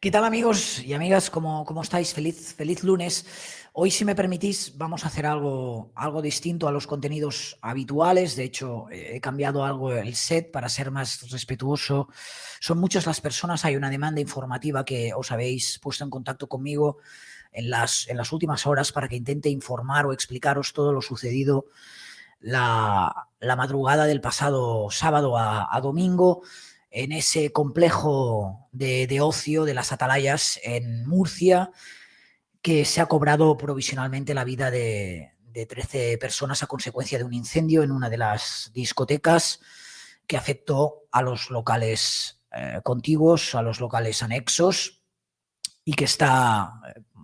¿Qué tal, amigos y amigas? ¿Cómo estáis? Feliz lunes. Hoy, si me permitís, vamos a hacer algo distinto a los contenidos habituales. De hecho, he cambiado algo el set para ser más respetuoso. Son muchas las personas, hay una demanda informativa que os habéis puesto en contacto conmigo en las últimas horas para que intente informar o explicaros todo lo sucedido la madrugada del pasado sábado a domingo en ese complejo de ocio de las Atalayas en Murcia, que se ha cobrado provisionalmente la vida de 13 personas a consecuencia de un incendio en una de las discotecas que afectó a los locales contiguos, a los locales anexos, y que está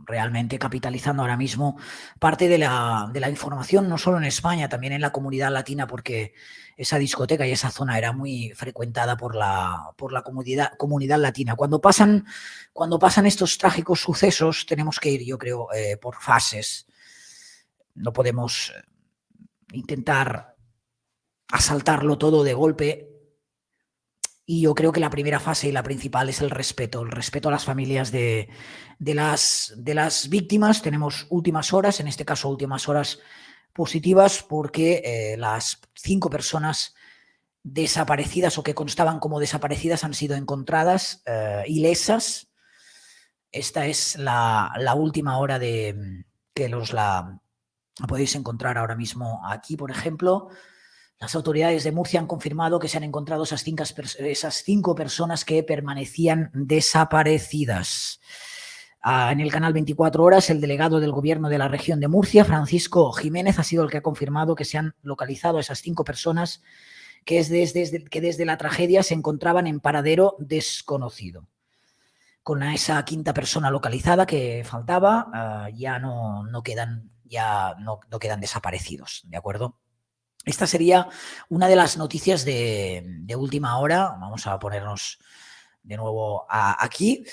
realmente capitalizando ahora mismo parte de la información, no solo en España, también en la comunidad latina, porque esa discoteca y esa zona era muy frecuentada por la comunidad latina. Cuando pasan estos trágicos sucesos, tenemos que ir, yo creo, por fases. No podemos intentar asaltarlo todo de golpe. Y yo creo que la primera fase y la principal es el respeto a las familias de las víctimas. Tenemos últimas horas, en este caso últimas horas positivas, porque las 5 personas desaparecidas o que constaban como desaparecidas han sido encontradas ilesas. Esta es la última hora que la podéis encontrar ahora mismo aquí, por ejemplo. Las autoridades de Murcia han confirmado que se han encontrado esas 5 personas que permanecían desaparecidas. En el canal 24 Horas, el delegado del Gobierno de la región de Murcia, Francisco Jiménez, ha sido el que ha confirmado que se han localizado a esas 5 personas que desde la tragedia se encontraban en paradero desconocido. Con esa 5ª persona localizada que faltaba, ya no quedan desaparecidos, ¿de acuerdo? Esta sería una de las noticias de última hora. Vamos a ponernos de nuevo aquí.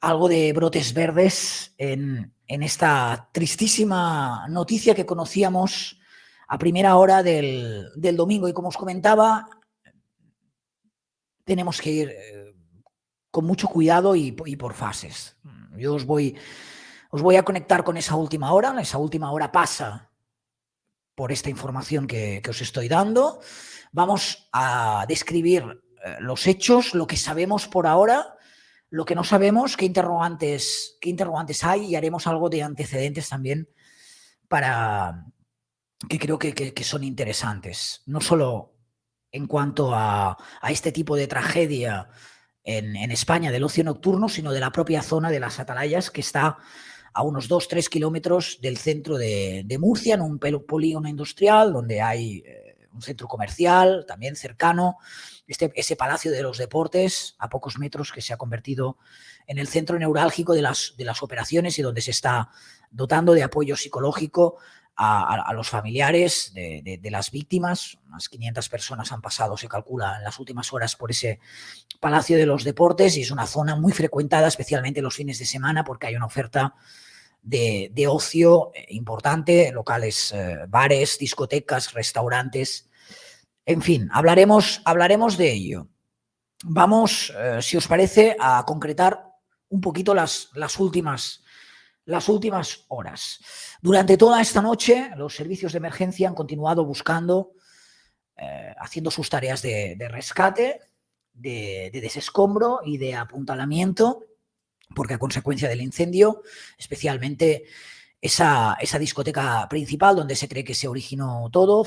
Algo de brotes verdes en esta tristísima noticia que conocíamos a primera hora del domingo. Y como os comentaba, tenemos que ir con mucho cuidado y por fases. Yo os voy a conectar con esa última hora. Esa última hora pasa por esta información que os estoy dando. Vamos a describir los hechos, lo que sabemos por ahora, lo que no sabemos, qué interrogantes hay, y haremos algo de antecedentes también para que creo que son interesantes, no solo en cuanto a este tipo de tragedia en España del ocio nocturno, sino de la propia zona de las Atalayas, que está a unos 2-3 kilómetros del centro de Murcia, en un polígono industrial donde hay un centro comercial también cercano, ese Palacio de los Deportes a pocos metros, que se ha convertido en el centro neurálgico de las operaciones y donde se está dotando de apoyo psicológico a los familiares de las víctimas. Unas 500 personas han pasado, se calcula, en las últimas horas por ese Palacio de los Deportes, y es una zona muy frecuentada, especialmente los fines de semana, porque hay una oferta de ocio importante, locales, bares, discotecas, restaurantes, en fin, hablaremos de ello. Vamos, si os parece, a concretar un poquito las últimas horas. Durante toda esta noche, los servicios de emergencia han continuado buscando, haciendo sus tareas de rescate, de desescombro y de apuntalamiento, porque a consecuencia del incendio, especialmente esa discoteca principal donde se cree que se originó todo,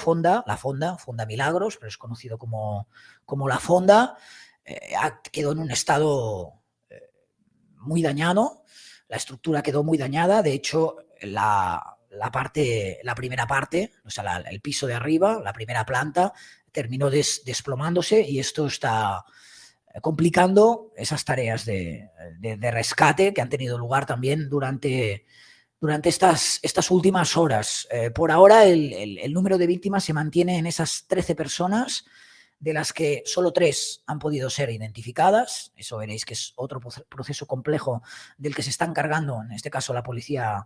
la Fonda Milagros, pero es conocido como la Fonda, quedó en un estado muy dañado. La estructura quedó muy dañada. De hecho, la primera parte, o sea, el piso de arriba, la primera planta, terminó desplomándose, y esto está complicando esas tareas de rescate que han tenido lugar también durante estas últimas horas. Por ahora, el número de víctimas se mantiene en esas 13 personas, de las que solo 3 han podido ser identificadas. Eso veréis que es otro proceso complejo del que se está encargando, en este caso, la policía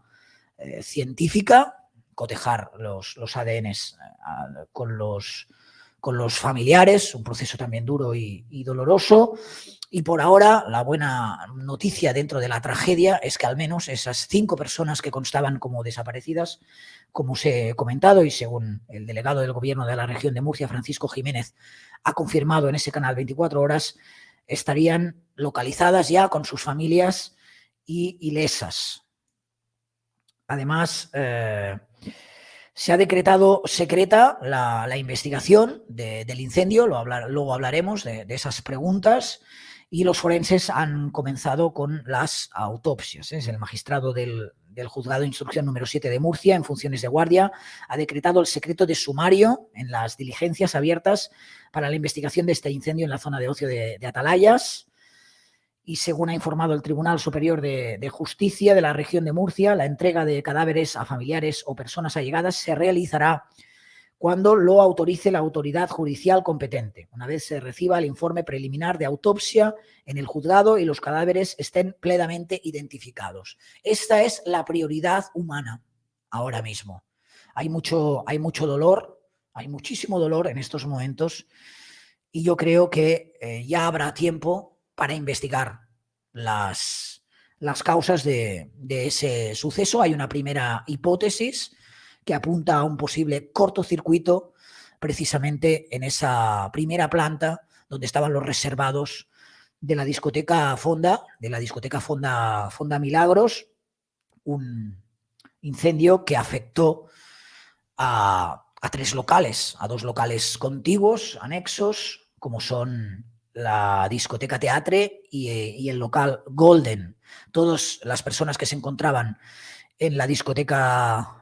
científica, cotejar los ADNs con los familiares, un proceso también duro y doloroso. Y por ahora, la buena noticia dentro de la tragedia es que al menos esas 5 personas que constaban como desaparecidas, como os he comentado y según el delegado del Gobierno de la región de Murcia, Francisco Jiménez, ha confirmado en ese canal 24 horas, estarían localizadas ya con sus familias y ilesas. Además, se ha decretado secreta la investigación del incendio, luego hablaremos de esas preguntas, y los forenses han comenzado con las autopsias. Es el magistrado del juzgado de instrucción número 7 de Murcia, en funciones de guardia, ha decretado el secreto de sumario en las diligencias abiertas para la investigación de este incendio en la zona de ocio de Atalayas. Y según ha informado el Tribunal Superior de Justicia de la región de Murcia, la entrega de cadáveres a familiares o personas allegadas se realizará cuando lo autorice la autoridad judicial competente, una vez se reciba el informe preliminar de autopsia en el juzgado y los cadáveres estén plenamente identificados. Esta es la prioridad humana ahora mismo. Hay mucho dolor, hay muchísimo dolor en estos momentos y yo creo que ya habrá tiempo para investigar las causas de ese suceso. Hay una primera hipótesis que apunta a un posible cortocircuito precisamente en esa primera planta donde estaban los reservados de la discoteca Fonda, Fonda Milagros, un incendio que afectó a 3 locales, a 2 locales contiguos, anexos, como son la discoteca Teatre y el local Golden. Todas las personas que se encontraban en la discoteca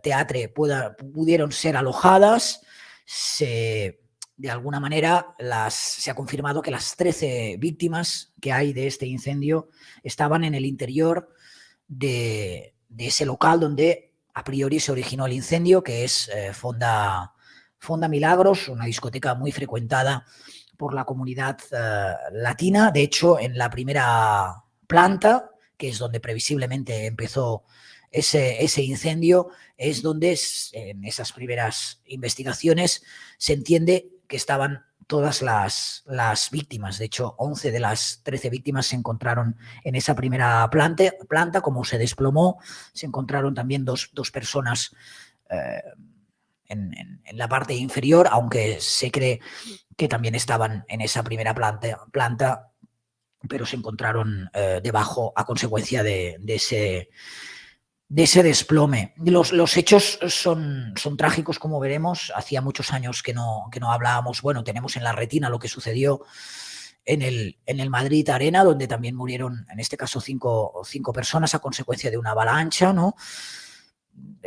Teatre pudieron ser alojadas. De alguna manera se ha confirmado que las 13 víctimas que hay de este incendio estaban en el interior de ese local donde a priori se originó el incendio, que es Fonda Milagros, una discoteca muy frecuentada por la comunidad latina. De hecho, en la primera planta, que es donde previsiblemente empezó ese incendio, es donde en esas primeras investigaciones se entiende que estaban todas las víctimas. De hecho, 11 de las 13 víctimas se encontraron en esa primera planta. Como se desplomó, se encontraron también dos personas en la parte inferior, aunque se cree que también estaban en esa primera planta, pero se encontraron debajo a consecuencia de ese desplome. Los hechos son trágicos, como veremos. Hacía muchos años que no hablábamos. Bueno, tenemos en la retina lo que sucedió en el Madrid Arena, donde también murieron, en este caso, cinco personas a consecuencia de una avalancha, ¿no?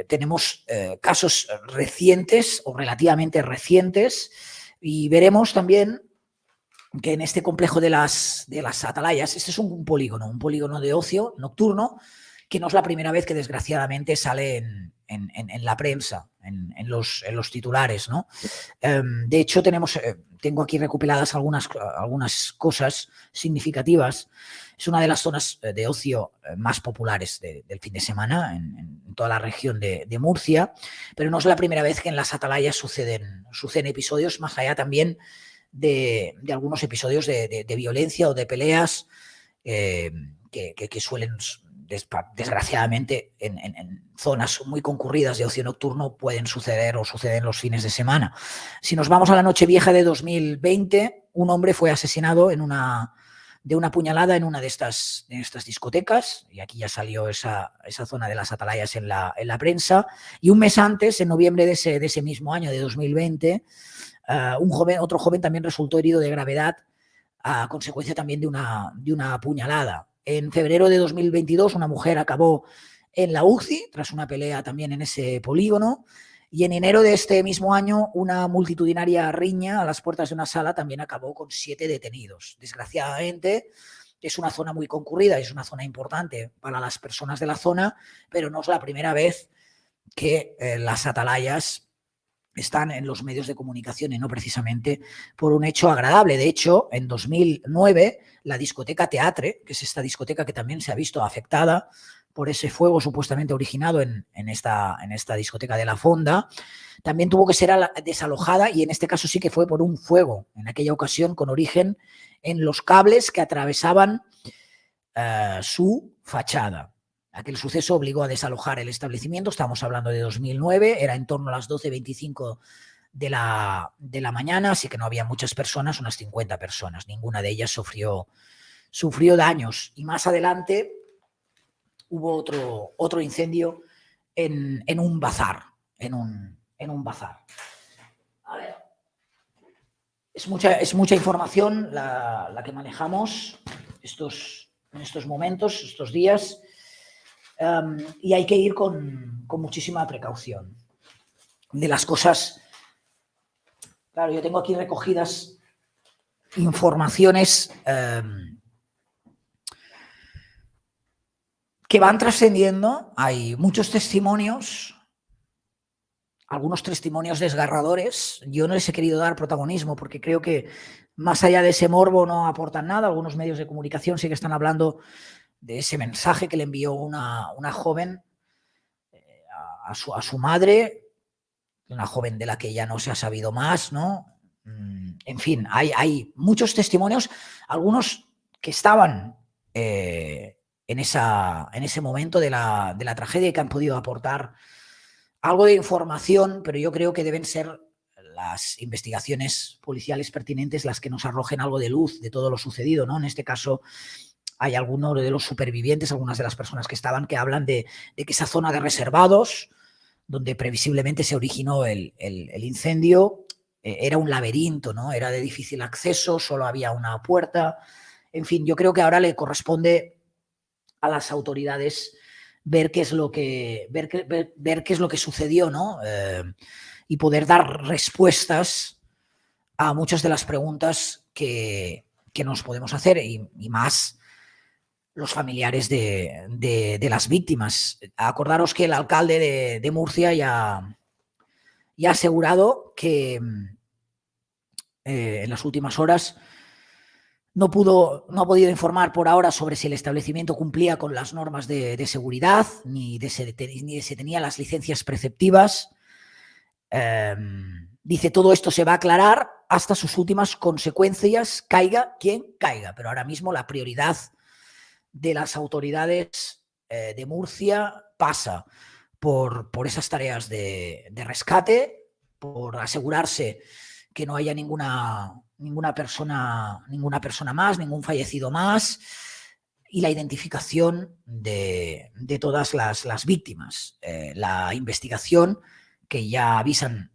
Tenemos casos recientes o relativamente recientes y veremos también que en este complejo de las Atalayas, este es un polígono de ocio nocturno, que no es la primera vez que desgraciadamente sale en la prensa, en los titulares, ¿no? De hecho, tengo aquí recopiladas algunas cosas significativas. Es una de las zonas de ocio más populares del fin de semana en toda la región de Murcia, pero no es la primera vez que en las Atalayas suceden episodios, más allá también de algunos episodios de violencia o de peleas que suelen, desgraciadamente, en zonas muy concurridas de ocio nocturno pueden suceder o suceden los fines de semana. Si nos vamos a la Nochevieja de 2020, un hombre fue asesinado de una puñalada en una de estas discotecas, y aquí ya salió esa zona de las Atalayas en la prensa, y un mes antes, en noviembre de ese mismo año, de 2020, otro joven también resultó herido de gravedad a consecuencia también de una puñalada. En febrero de 2022, una mujer acabó en la UCI tras una pelea también en ese polígono, y en enero de este mismo año, una multitudinaria riña a las puertas de una sala también acabó con 7 detenidos. Desgraciadamente, es una zona muy concurrida, es una zona importante para las personas de la zona, pero no es la primera vez que las Atalayas están en los medios de comunicación y no precisamente por un hecho agradable. De hecho, en 2009, la discoteca Teatre, que es esta discoteca que también se ha visto afectada por ese fuego supuestamente originado en esta discoteca de la Fonda, también tuvo que ser desalojada, y en este caso sí que fue por un fuego, en aquella ocasión con origen en los cables que atravesaban su fachada. Aquel suceso obligó a desalojar el establecimiento, estamos hablando de 2009, era en torno a las 12:25 de la mañana, así que no había muchas personas, unas 50 personas, ninguna de ellas sufrió daños. Y más adelante hubo otro incendio en un bazar, en un bazar. A ver, es mucha información la que manejamos en estos momentos, estos días, y hay que ir con muchísima precaución. De las cosas, claro, yo tengo aquí recogidas informaciones que van trascendiendo. Hay muchos testimonios, algunos testimonios desgarradores. Yo no les he querido dar protagonismo porque creo que más allá de ese morbo no aportan nada. Algunos medios de comunicación sí que están hablando de ese mensaje que le envió una joven a su madre, una joven de la que ya no se ha sabido más, ¿no? En fin, hay muchos testimonios, algunos que estaban en ese momento de la tragedia y que han podido aportar algo de información, pero yo creo que deben ser las investigaciones policiales pertinentes las que nos arrojen algo de luz de todo lo sucedido, ¿no? En este caso hay algunos de los supervivientes, algunas de las personas que estaban, que hablan de que esa zona de reservados, donde previsiblemente se originó el incendio, era un laberinto, ¿no? Era de difícil acceso, solo había una puerta. En fin, yo creo que ahora le corresponde a las autoridades ver qué es lo que, ver qué es lo que sucedió, ¿no? Y poder dar respuestas a muchas de las preguntas que nos podemos hacer y más los familiares de las víctimas. Acordaros que el alcalde de Murcia ya ha asegurado que en las últimas horas no ha podido informar por ahora sobre si el establecimiento cumplía con las normas de seguridad, ni de si tenía las licencias preceptivas. Dice, todo esto se va a aclarar hasta sus últimas consecuencias, caiga quien caiga. Pero ahora mismo la prioridad de las autoridades de Murcia pasa por esas tareas de rescate, por asegurarse que no haya ninguna persona más, ningún fallecido más, y la identificación de todas las víctimas. La investigación, que ya avisan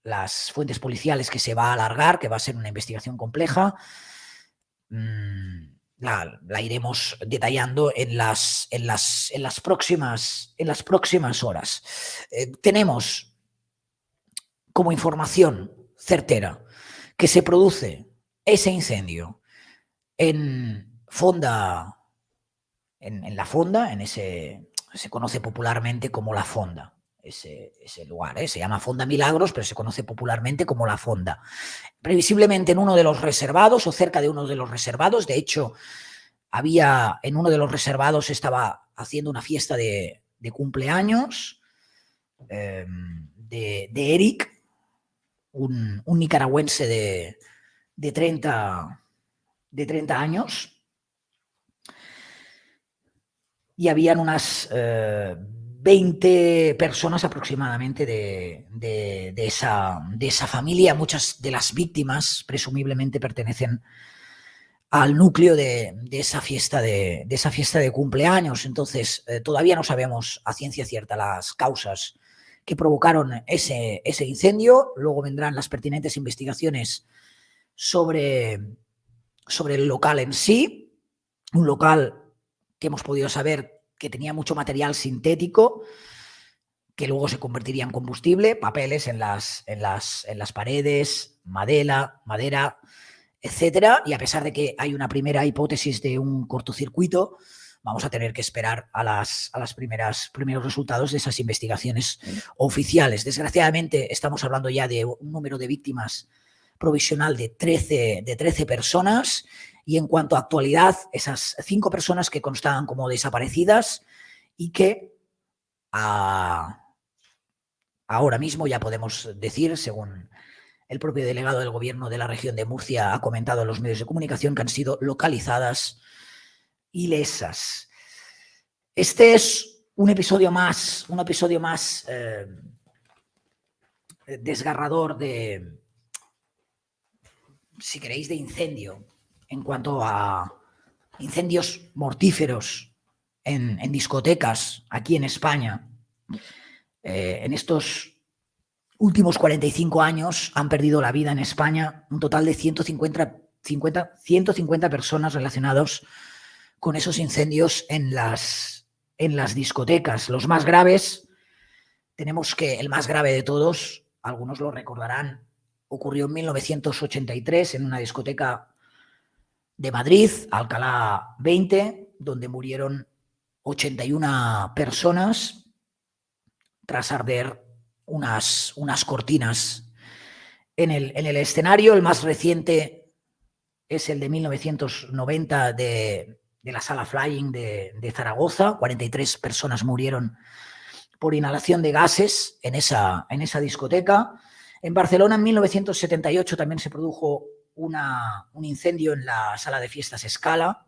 las fuentes policiales que se va a alargar, que va a ser una investigación compleja, la iremos detallando en las próximas horas. Tenemos como información certera que se produce ese incendio en Fonda, en la Fonda, se conoce popularmente como la Fonda, ese lugar, se llama Fonda Milagros, pero se conoce popularmente como la Fonda. Previsiblemente en uno de los reservados o cerca de uno de los reservados. De hecho, en uno de los reservados estaba haciendo una fiesta de cumpleaños de Eric, un nicaragüense de 30 años, y habían unas 20 personas aproximadamente de esa familia. Muchas de las víctimas presumiblemente pertenecen al núcleo de esa fiesta de cumpleaños. Entonces, todavía no sabemos a ciencia cierta las causas que provocaron ese incendio. Luego vendrán las pertinentes investigaciones sobre el local en sí, un local que hemos podido saber que tenía mucho material sintético, que luego se convertiría en combustible, papeles en las paredes, madera, etcétera. Y a pesar de que hay una primera hipótesis de un cortocircuito, vamos a tener que esperar a las primeros resultados de esas investigaciones oficiales. Desgraciadamente, estamos hablando ya de un número de víctimas provisional de 13 personas, y en cuanto a actualidad, esas 5 personas que constaban como desaparecidas y que ahora mismo ya podemos decir, según el propio delegado del gobierno de la región de Murcia ha comentado en los medios de comunicación que han sido localizadas ilesas. Este es un episodio más desgarrador de, si queréis, de incendio en cuanto a incendios mortíferos en discotecas aquí en España. En estos últimos 45 años han perdido la vida en España un total de 150 personas relacionadas con esos incendios en las discotecas. Los más graves, tenemos que el más grave de todos, algunos lo recordarán, ocurrió en 1983 en una discoteca de Madrid, Alcalá 20, donde murieron 81 personas tras arder unas cortinas en el escenario. El más reciente es el de 1990 de la Sala Flying de Zaragoza. 43 personas murieron por inhalación de gases en esa discoteca. En Barcelona, en 1978, también se produjo un incendio en la sala de fiestas Scala,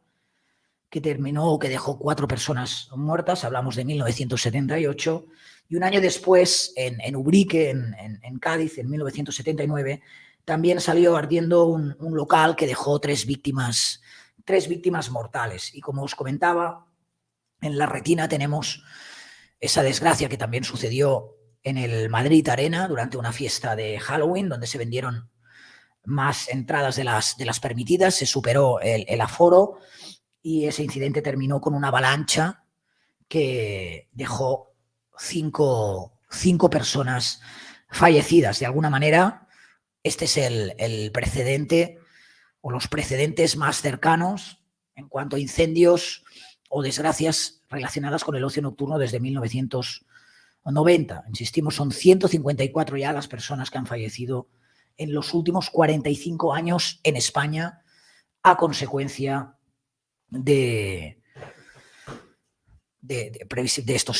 que dejó 4 personas muertas. Hablamos de 1978. Y un año después, en Ubrique, en Cádiz, en 1979, también salió ardiendo un local que dejó 3 víctimas mortales. Y como os comentaba, en La Retina tenemos esa desgracia que también sucedió en el Madrid Arena durante una fiesta de Halloween, donde se vendieron más entradas de las permitidas, se superó el aforo y ese incidente terminó con una avalancha que dejó 5 personas fallecidas. De alguna manera, este es el precedente o los precedentes más cercanos en cuanto a incendios o desgracias relacionadas con el ocio nocturno desde 1990. Insistimos, son 154 ya las personas que han fallecido en los últimos 45 años en España a consecuencia de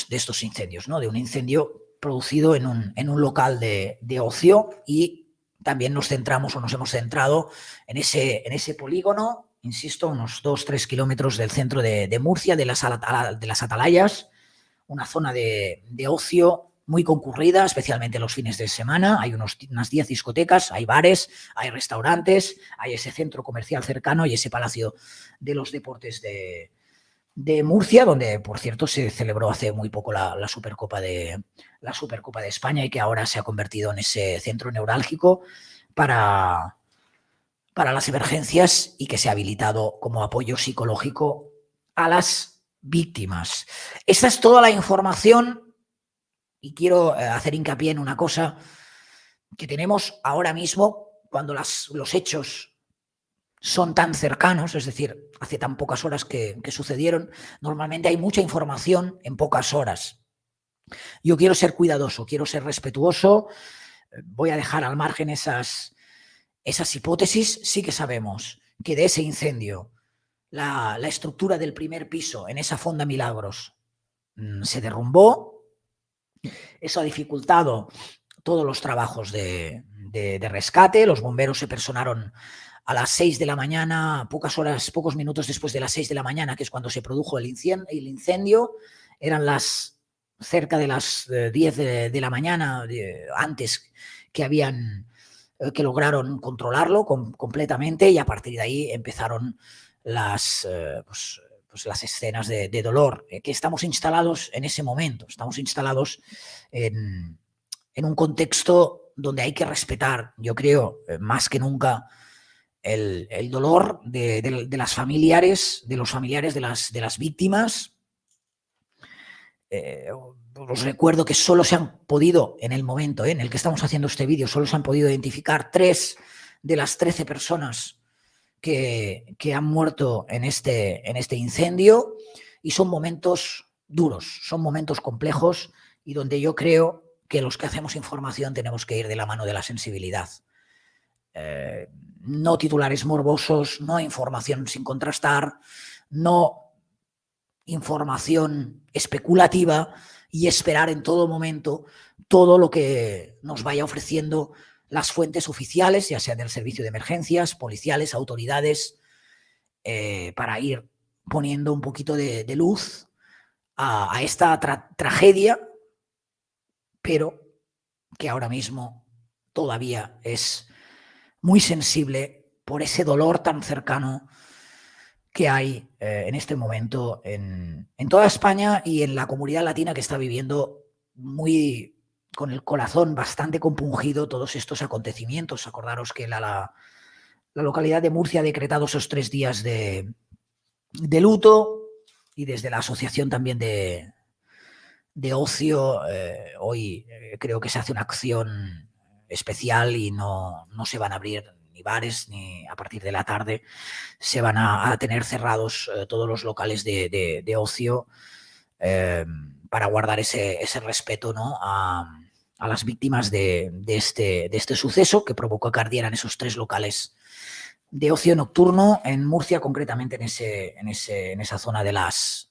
estos incendios, ¿no? De un incendio producido en un local de ocio. Y también nos hemos centrado en ese polígono, insisto, unos 2-3 kilómetros del centro de Murcia, de las Atalayas, una zona de ocio muy concurrida, especialmente los fines de semana. Hay unas 10 discotecas, hay bares, hay restaurantes, hay ese centro comercial cercano y ese Palacio de los Deportes de Murcia, donde, por cierto, se celebró hace muy poco la Supercopa de España y que ahora se ha convertido en ese centro neurálgico para las emergencias y que se ha habilitado como apoyo psicológico a las víctimas. Esta es toda la información y quiero hacer hincapié en una cosa que tenemos ahora mismo cuando los hechos son tan cercanos, es decir, hace tan pocas horas que sucedieron. Normalmente hay mucha información en pocas horas. Yo quiero ser cuidadoso, quiero ser respetuoso, voy a dejar al margen esas hipótesis. Sí que sabemos que de ese incendio, la estructura del primer piso en esa Fonda Milagros se derrumbó. Eso ha dificultado todos los trabajos de rescate. Los bomberos se personaron a las 6 de la mañana, pocos minutos después de las 6 de la mañana, que es cuando se produjo el incendio. Eran cerca de las 10 de la mañana, antes que lograron controlarlo completamente, y a partir de ahí empezaron las escenas de dolor, que estamos instalados en ese momento. Estamos instalados en un contexto donde hay que respetar, yo creo, más que nunca, el dolor de los familiares de las víctimas. Os recuerdo que solo se han podido, en el momento en el que estamos haciendo este vídeo, solo se han podido identificar 3 de las 13 personas que han muerto en este incendio, y son momentos duros, son momentos complejos, y donde yo creo que los que hacemos información tenemos que ir de la mano de la sensibilidad. No titulares morbosos, no información sin contrastar, no información especulativa y esperar en todo momento todo lo que nos vaya ofreciendo las fuentes oficiales, ya sea del servicio de emergencias, policiales, autoridades, para ir poniendo un poquito de luz a esta tragedia, pero que ahora mismo todavía es muy sensible por ese dolor tan cercano que hay en este momento en toda España y en la comunidad latina, que está viviendo muy con el corazón bastante compungido todos estos acontecimientos. Acordaros que la localidad de Murcia ha decretado esos 3 días de luto, y desde la asociación también de ocio, hoy creo que se hace una acción especial y no se van a abrir ni bares, ni a partir de la tarde se van a tener cerrados todos los locales de ocio, para guardar ese respeto, ¿no?, a las víctimas de este suceso que provocó que ardieran esos 3 locales de ocio nocturno en Murcia, concretamente en esa zona de las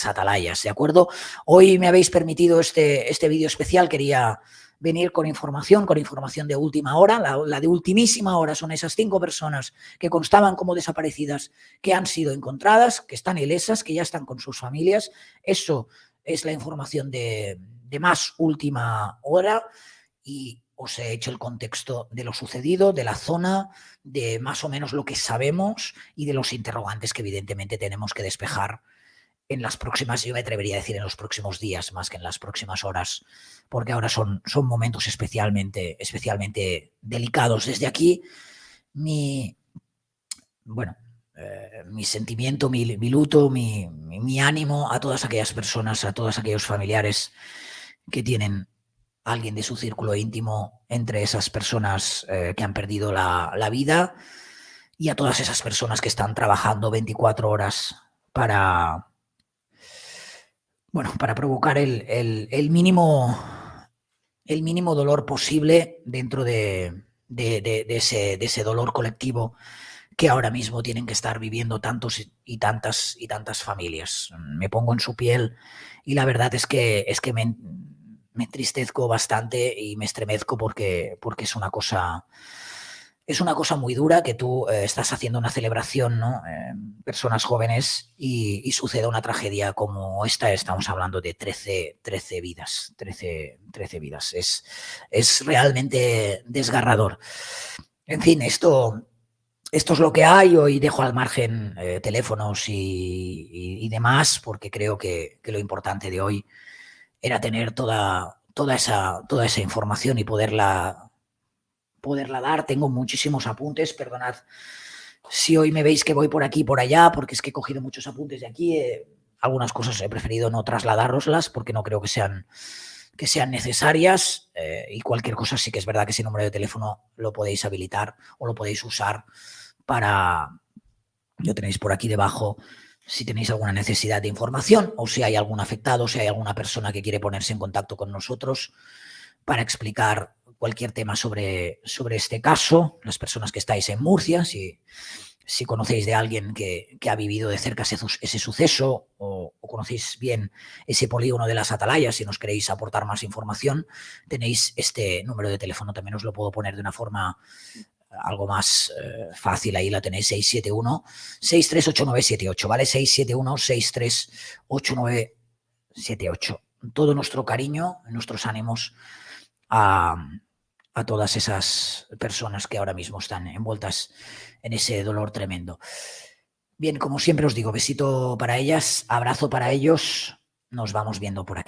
atalayas, ¿de acuerdo? Hoy me habéis permitido este vídeo especial. Quería venir con información de última hora. La de ultimísima hora son esas 5 personas que constaban como desaparecidas, que han sido encontradas, que están ilesas, que ya están con sus familias. Eso es la información de más última hora, y os he hecho el contexto de lo sucedido, de la zona, de más o menos lo que sabemos y de los interrogantes que evidentemente tenemos que despejar en las próximas, yo me atrevería a decir en los próximos días, más que en las próximas horas, porque ahora son momentos especialmente delicados. Desde aquí, mi sentimiento, mi luto, mi ánimo a todas aquellas personas, a todos aquellos familiares que tienen alguien de su círculo íntimo entre esas personas que han perdido la vida, y a todas esas personas que están trabajando 24 horas para provocar el mínimo dolor posible dentro de ese dolor colectivo que ahora mismo tienen que estar viviendo tantos y tantas familias. Me pongo en su piel y la verdad es que me entristezco bastante y me estremezco porque es una cosa muy dura que tú estás haciendo una celebración, ¿no?, personas jóvenes, y suceda una tragedia como esta. Estamos hablando de 13 vidas. 13 vidas. Es realmente desgarrador. En fin, esto es lo que hay. Hoy dejo al margen teléfonos y demás, porque creo que lo importante de hoy era tener toda esa información y poderla dar. Tengo muchísimos apuntes, perdonad si hoy me veis que voy por aquí y por allá, porque es que he cogido muchos apuntes de aquí. Algunas cosas he preferido no trasladároslas porque no creo que sean necesarias, y cualquier cosa sí que es verdad que ese número de teléfono lo podéis habilitar o lo podéis usar lo tenéis por aquí debajo, si tenéis alguna necesidad de información, o si hay algún afectado, si hay alguna persona que quiere ponerse en contacto con nosotros para explicar cualquier tema sobre este caso. Las personas que estáis en Murcia, si conocéis de alguien que ha vivido de cerca ese suceso, o conocéis bien ese polígono de las atalayas, si nos queréis aportar más información, tenéis este número de teléfono. También os lo puedo poner de una forma algo más fácil. Ahí la tenéis: 671-638978, ¿vale? 671-638978. Todo nuestro cariño, nuestros ánimos a todas esas personas que ahora mismo están envueltas en ese dolor tremendo. Bien, como siempre os digo, besito para ellas, abrazo para ellos. Nos vamos viendo por aquí.